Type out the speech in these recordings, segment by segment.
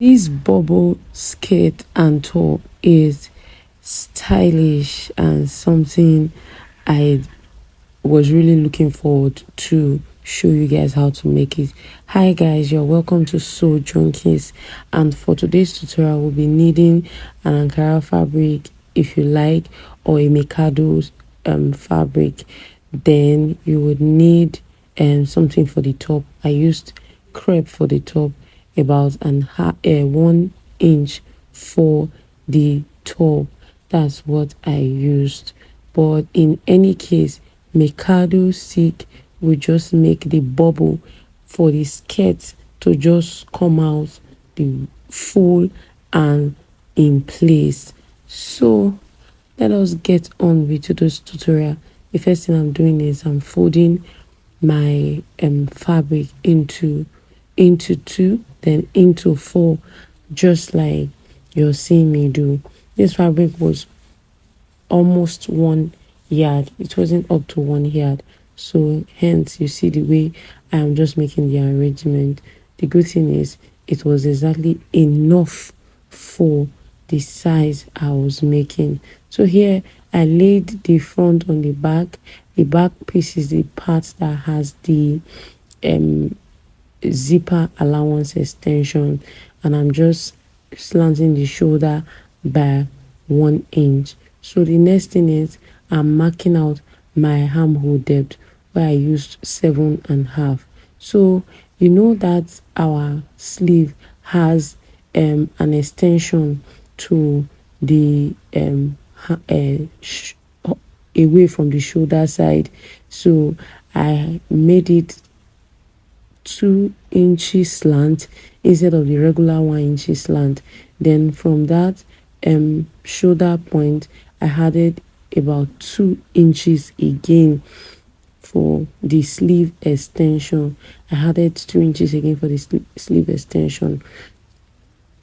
This bubble skirt and top is stylish and something I was really looking forward to show you guys how to make it. Hi guys, you're welcome to Sew Junkies, and for today's tutorial we'll be needing an Ankara fabric if you like, or a Mikado fabric. Then you would need something for the top. I used crepe for the top, about 1 inch for the top. That's what I used. But in any case, Mikado silk will just make the bubble for the skirt to just come out the full and in place. So let us get on with today's tutorial. The first thing I'm doing is I'm folding my fabric into two, then into four, just like you're seeing me do. This fabric was almost 1 yard. It wasn't up to 1 yard, so hence you see the way I am just making the arrangement. The good thing is it was exactly enough for the size I was making. So here I laid the front on the back. The back piece is the part that has the zipper allowance extension, and I'm just slanting the shoulder by 1 inch. So the next thing is I'm marking out my armhole depth, where I used 7.5. So you know that our sleeve has an extension to the away from the shoulder side, so I made it 2 inches slant instead of the regular 1 inch slant. Then from that shoulder point I added about 2 inches again for the sleeve extension. I added 2 inches again for the sleeve extension.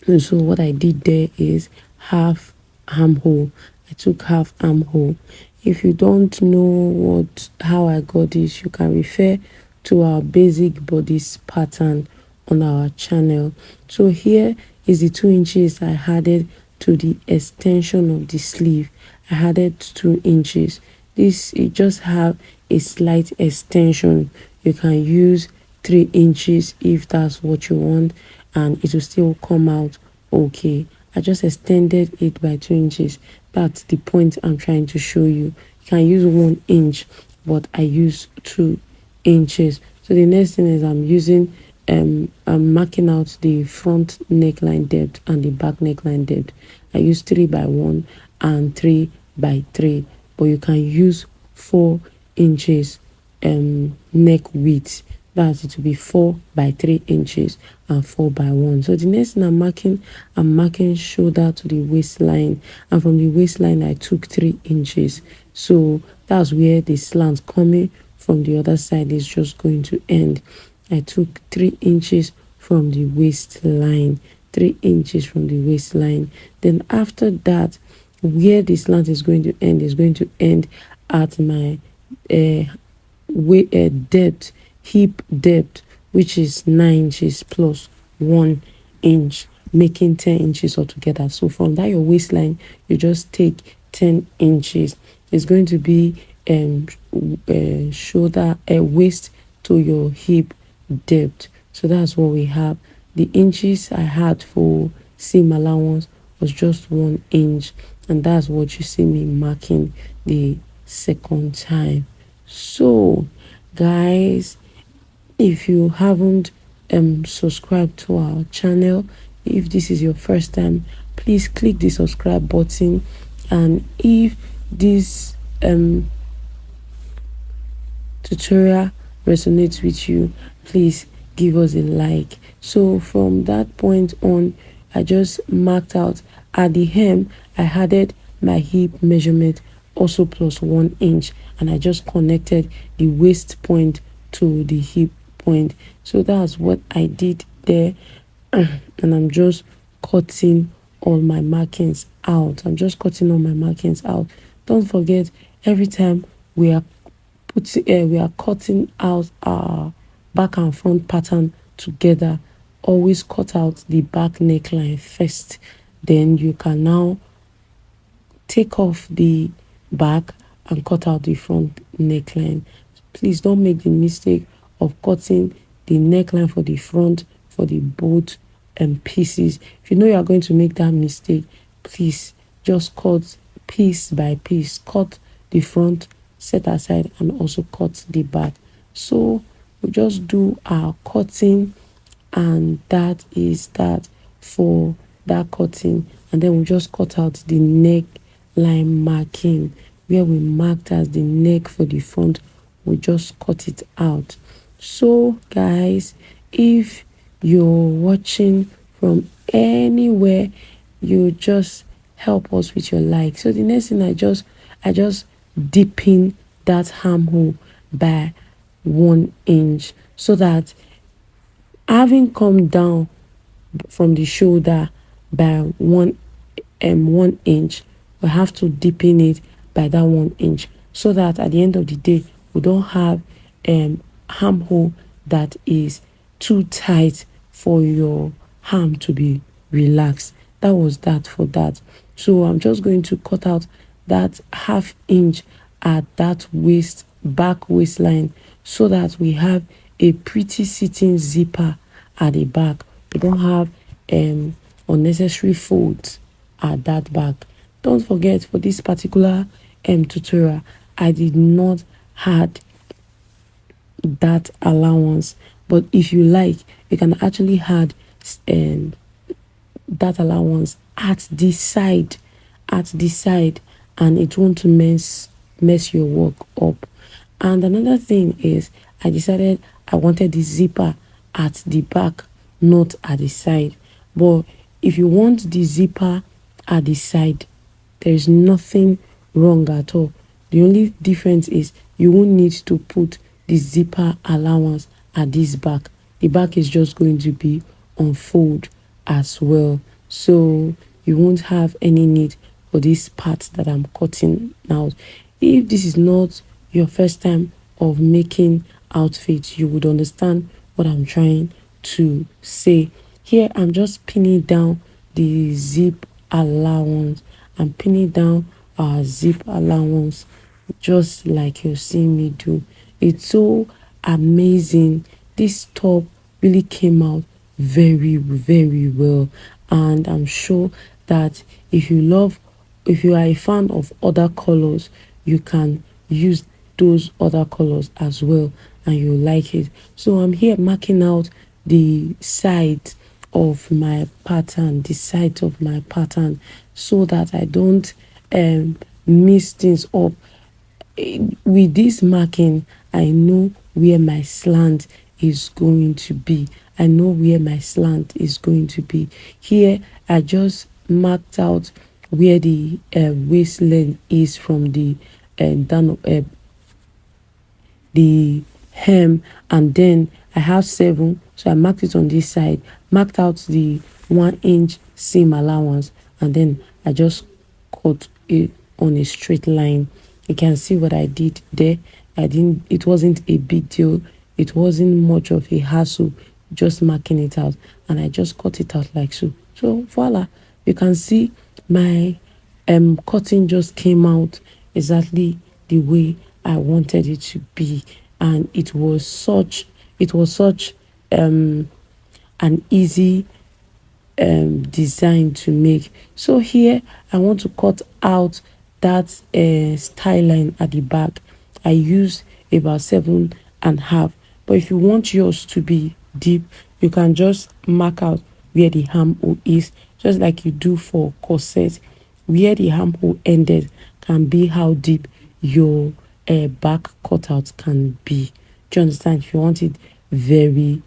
And so what I did there is half armhole. I took half armhole. If you don't know how I got this, you can refer to our basic bodice pattern on our channel. So here is the 2 inches I added to the extension of the sleeve. I added 2 inches. This, it just have a slight extension. You can use 3 inches if that's what you want, and it will still come out okay. I just extended it by 2 inches. That's the point I'm trying to show you. You can use 1 inch, but I use 2 inches. So the next thing is I'm marking out the front neckline depth and the back neckline depth. I use 3x1 and 3x3, but you can use 4 inches neck width. That's it, to be 4x3 inches and 4x1. So the next thing I'm marking shoulder to the waistline, and from the waistline I took 3 inches. So that's where the slant coming from the other side is just going to end. I took 3 inches from the waistline, 3 inches from the waistline. Then after that, where the slant is going to end at my depth, hip depth, which is 9 inches plus 1 inch, making 10 inches altogether. So from that your waistline, you just take 10 inches. It's going to be shoulder waist to your hip depth. So that's what we have. The inches I had for seam allowance was just 1 inch, and that's what you see me marking the second time. So guys, if you haven't subscribed to our channel, if this is your first time, please click the subscribe button, and if this tutorial resonates with you, please give us a like. So from that point on, I just marked out at the hem. I added my hip measurement also plus 1 inch, and I just connected the waist point to the hip point. So that's what I did there. And I'm just cutting all my markings out. Don't forget, every time we are cutting out our back and front pattern together, always cut out the back neckline first. Then you can now take off the back and cut out the front neckline. Please don't make the mistake of cutting the neckline for the front for the both pieces. If you know you are going to make that mistake, please just cut piece by piece. Cut the front, set aside, and also cut the back. So we just do our cutting, and that is that for that cutting. And then we just cut out the neck line marking where we marked as the neck for the front. We just cut it out. So guys, if you're watching from anywhere, you just help us with your like. So the next thing, I just deepen that armhole by 1 inch, so that having come down from the shoulder by 1 inch, we have to deepen it by that 1 inch, so that at the end of the day we don't have armhole that is too tight for your arm to be relaxed. That was that for that. So I'm just going to cut out that 1/2 inch at that back waistline, so that we have a pretty sitting zipper at the back. We don't have unnecessary folds at that back. Don't forget, for this particular tutorial, I did not had that allowance, but if you like, you can actually add that allowance at the side, and it won't mess your work up. And another thing is, I decided I wanted the zipper at the back, not at the side. But if you want the zipper at the side, there is nothing wrong at all. The only difference is you won't need to put the zipper allowance at this back. The back is just going to be on fold as well, so you won't have any need for this part that I'm cutting now. If this is not your first time of making outfits, you would understand what I'm trying to say. Here I'm just pinning down the zip allowance. I'm pinning down our zip allowance just like you're seeing me do. It's so amazing. This top really came out very, very well, and I'm sure that if you are a fan of other colors, you can use those other colors as well, and you like it. So I'm here marking out the side of my pattern, so that I don't mix things up. With this marking, I know where my slant is going to be. Here I just marked out where the waist length is from the down the hem, and then I have 7, so I marked it on this side, marked out the 1 inch seam allowance, and then I just cut it on a straight line. You can see what I did there. It wasn't a big deal, it wasn't much of a hassle, just marking it out, and I just cut it out like so. So voila, you can see my cutting just came out exactly the way I wanted it to be, and it was such an easy design to make. So here I want to cut out that style line at the back. I used about 7.5, but if you want yours to be deep, you can just mark out where the armhole is, just like you do for corset. Where the armhole ended can be how deep your back cutout can be. Do you understand? If you want it very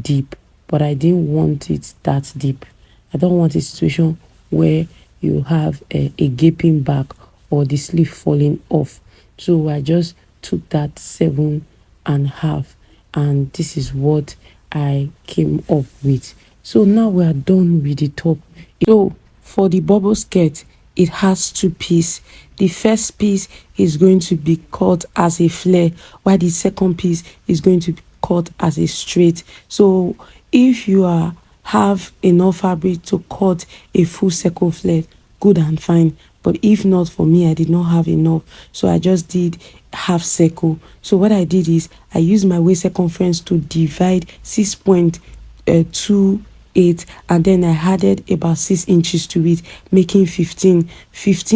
deep, but I didn't want it that deep. I don't want a situation where you have a gaping back or the sleeve falling off. So I just took that 7.5, and this is what I came up with. So now we are done with the top. So for the bubble skirt, it has 2 pieces. The first piece is going to be cut as a flare, while the second piece is going to be cut as a straight. So if you are have enough fabric to cut a full circle flat, good and fine. But if not, for me, I did not have enough, so I just did half circle. So what I did is I used my waist circumference to divide 6.28, and then I added about 6 inches to it, making 15.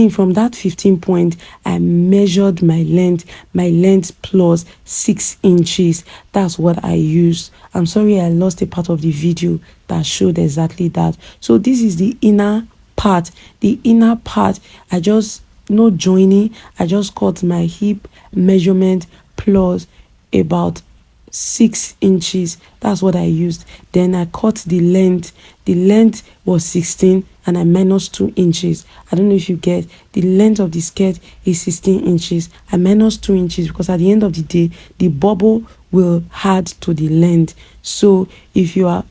From that 15 point, I measured my length plus 6 inches. That's what I used. I'm sorry I lost a part of the video that showed exactly that. So this is the inner part. The inner part, I just, no joining, I just cut my hip measurement plus about 6 inches. That's what I used. Then I cut the length. The length was 16 and I minus 2 inches. I don't know if you get, the length of the skirt is 16 inches. I minus 2 inches because at the end of the day, the bubble will add to the length. So if your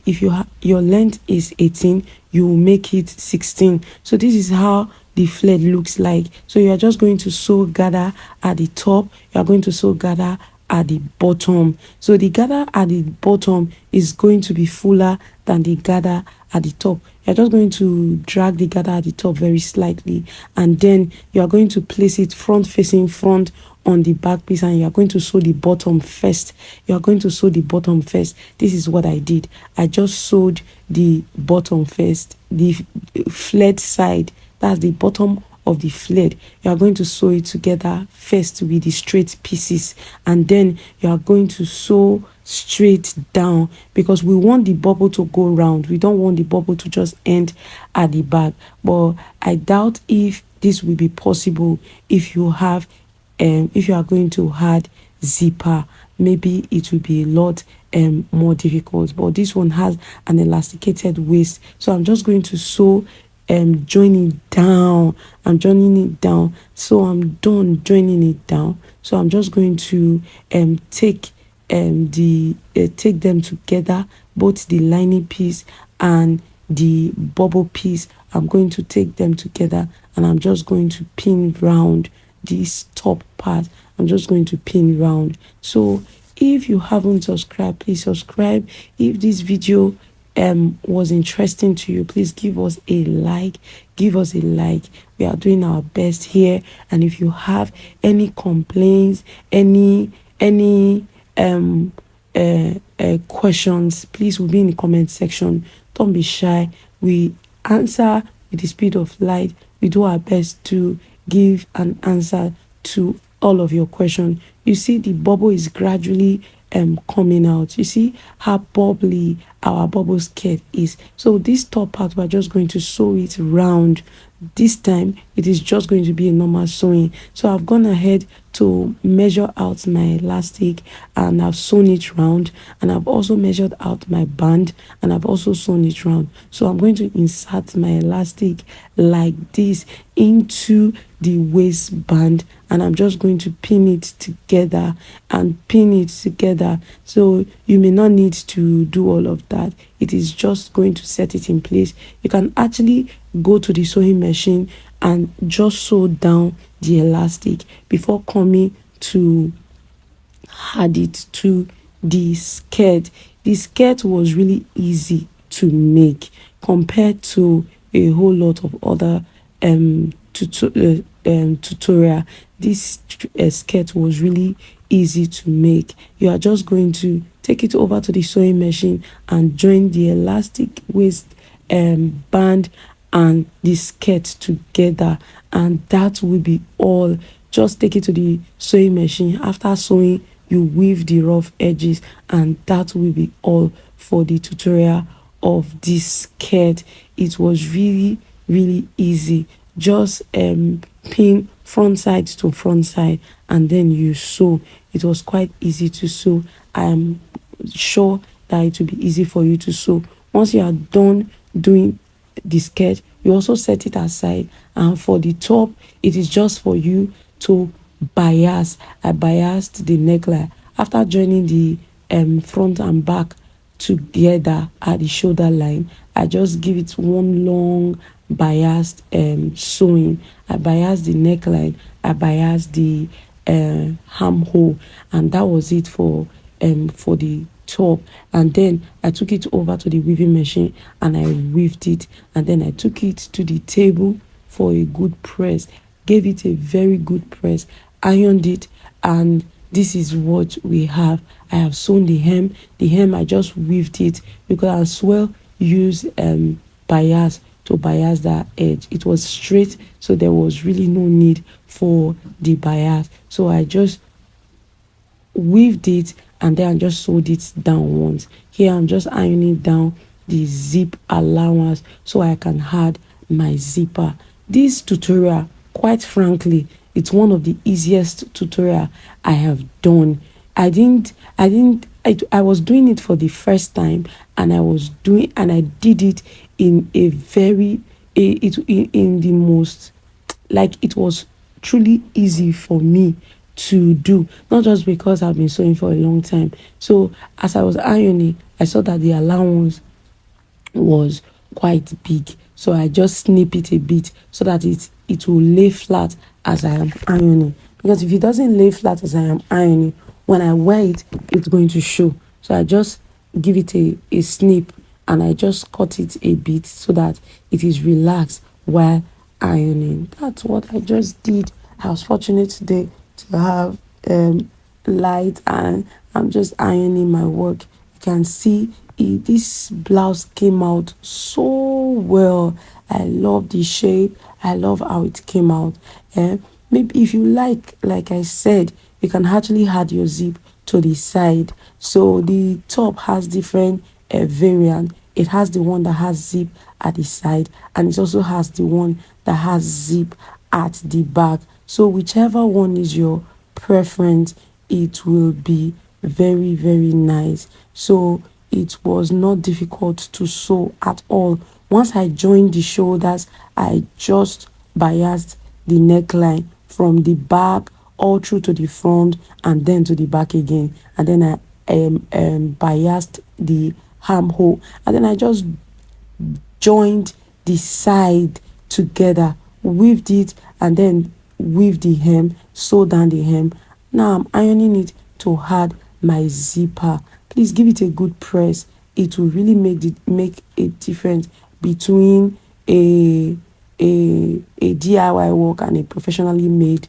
length is 18, you will make it 16. So this is how the flared looks like. So you are just going to sew gather at the top, you are going to sew gather at the bottom. So the gather at the bottom is going to be fuller than the gather at the top. You're just going to drag the gather at the top very slightly, and then you are going to place it front facing front on the back piece, and you are going to sew the bottom first. You are going to sew the bottom first. This is what I did. I just sewed the bottom first, the flared side, that's the bottom of the flared. You are going to sew it together first with the straight pieces, and then you are going to sew straight down because we want the bubble to go round. We don't want the bubble to just end at the back. But I doubt if this will be possible if you have if you are going to add zipper. Maybe it will be a lot more difficult, but this one has an elasticated waist. So I'm just going to sew join it down. I'm joining it down. So I'm done joining it down. So I'm just going to take take them together, both the lining piece and the bubble piece. I'm going to take them together and I'm just going to pin round this top part. I'm just going to pin round. So if you haven't subscribed, please subscribe. If this video was interesting to you, please give us a like. We are doing our best here, and if you have any complaints, any questions, please will be in the comment section. Don't be shy. We answer with the speed of light. We do our best to give an answer to all of your questions. You see the bubble is gradually coming out. You see how bubbly our bubble skirt is. So this top part, we're just going to sew it round. This time it is just going to be a normal sewing. So I've gone ahead to measure out my elastic and I've sewn it round, and I've also measured out my band and I've also sewn it round. So I'm going to insert my elastic like this into the waistband, and I'm just going to pin it together so you may not need to do all of that. It is just going to set it in place. You can actually go to the sewing machine and just sew down the elastic before coming to add it to the skirt. The skirt was really easy to make compared to a whole lot of other tutorial. This skirt was really easy to make. You are just going to take it over to the sewing machine and join the elastic waist band and the skirt together, and that will be all. Just take it to the sewing machine. After sewing, you weave the rough edges, and that will be all for the tutorial of this skirt. It was really easy. Just pin front side to front side and then you sew. It was quite easy to sew. I am sure that it will be easy for you to sew. Once you are done doing the skirt, you also set it aside, and for the top it is just for you to bias. I biased the neckline after joining the front and back together at the shoulder line. I just give it one long biased sewing. I biased the neckline, I biased the armhole, and that was it for the top, and then I took it over to the weaving machine and I weaved it, and then I took it to the table for a good press, gave it a very good press, ironed it, and this is what we have. I have sewn the hem. The hem, I just weaved it because I as well use bias to bias that edge. It was straight, so there was really no need for the bias. So I just weaved it and then I just sewed it down once. Here I'm just ironing down the zip allowance so I can add my zipper. This tutorial, quite frankly, it's one of the easiest tutorial I have done. I was doing it for the first time, and I did it in a very in the most, like, it was truly easy for me to do, not just because I've been sewing for a long time. So as I was ironing, I saw that the allowance was quite big, so I just snip it a bit so that it will lay flat as I am ironing, because if it doesn't lay flat as I am ironing, when I wear it, it's going to show. So I just give it a snip, and I just cut it a bit so that it is relaxed while ironing. That's what I just did. I was fortunate today to have light, and I'm just ironing my work. You can see this blouse came out so well. I love the shape. I love how it came out. Maybe if you like I said, you can actually add your zip to the side. So the top has different variant. It has the one that has zip at the side, and it also has the one that has zip at the back. So whichever one is your preference, it will be very, very nice. So it was not difficult to sew at all. Once I joined the shoulders, I just biased the neckline from the back all through to the front and then to the back again, and then I biased the armhole, and then I just joined the side together, weaved it, and then weave the hem, sew down the hem. Now I'm ironing it to add my zipper. Please give it a good press. It will really make a difference between a DIY work and a professionally made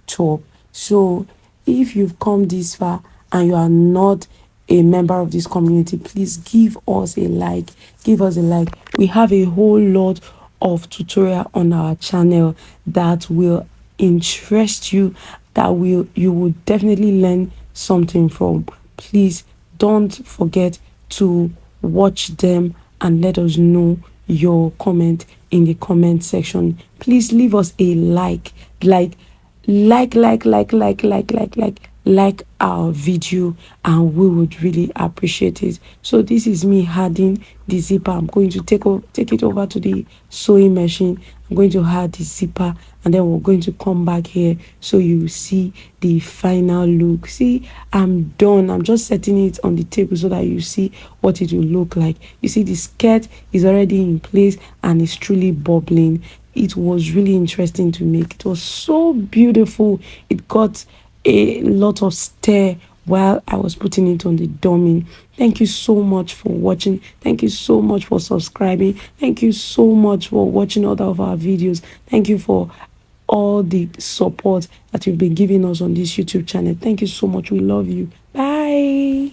top. So if you've come this far and you are not a member of this community, please give us a like. Give us a like. We have a whole lot of tutorial on our channel that will interest you, that you will definitely learn something from. Please don't forget to watch them and let us know your comment in the comment section. Please leave us a like our video, and we would really appreciate it. So this is me adding the zipper. I'm going to take it over to the sewing machine. I'm going to add the zipper, and then we're going to come back here so you see the final look. See, I'm done. I'm just setting it on the table so that you see what it will look like. You see, the skirt is already in place and it's truly bubbling. It was really interesting to make. It was so beautiful. It got a lot of stir while I was putting it on the dummy. Thank you so much for watching. Thank you so much for subscribing. Thank you so much for watching all of our videos. Thank you for all the support that you've been giving us on this YouTube channel. Thank you so much. We love you. Bye.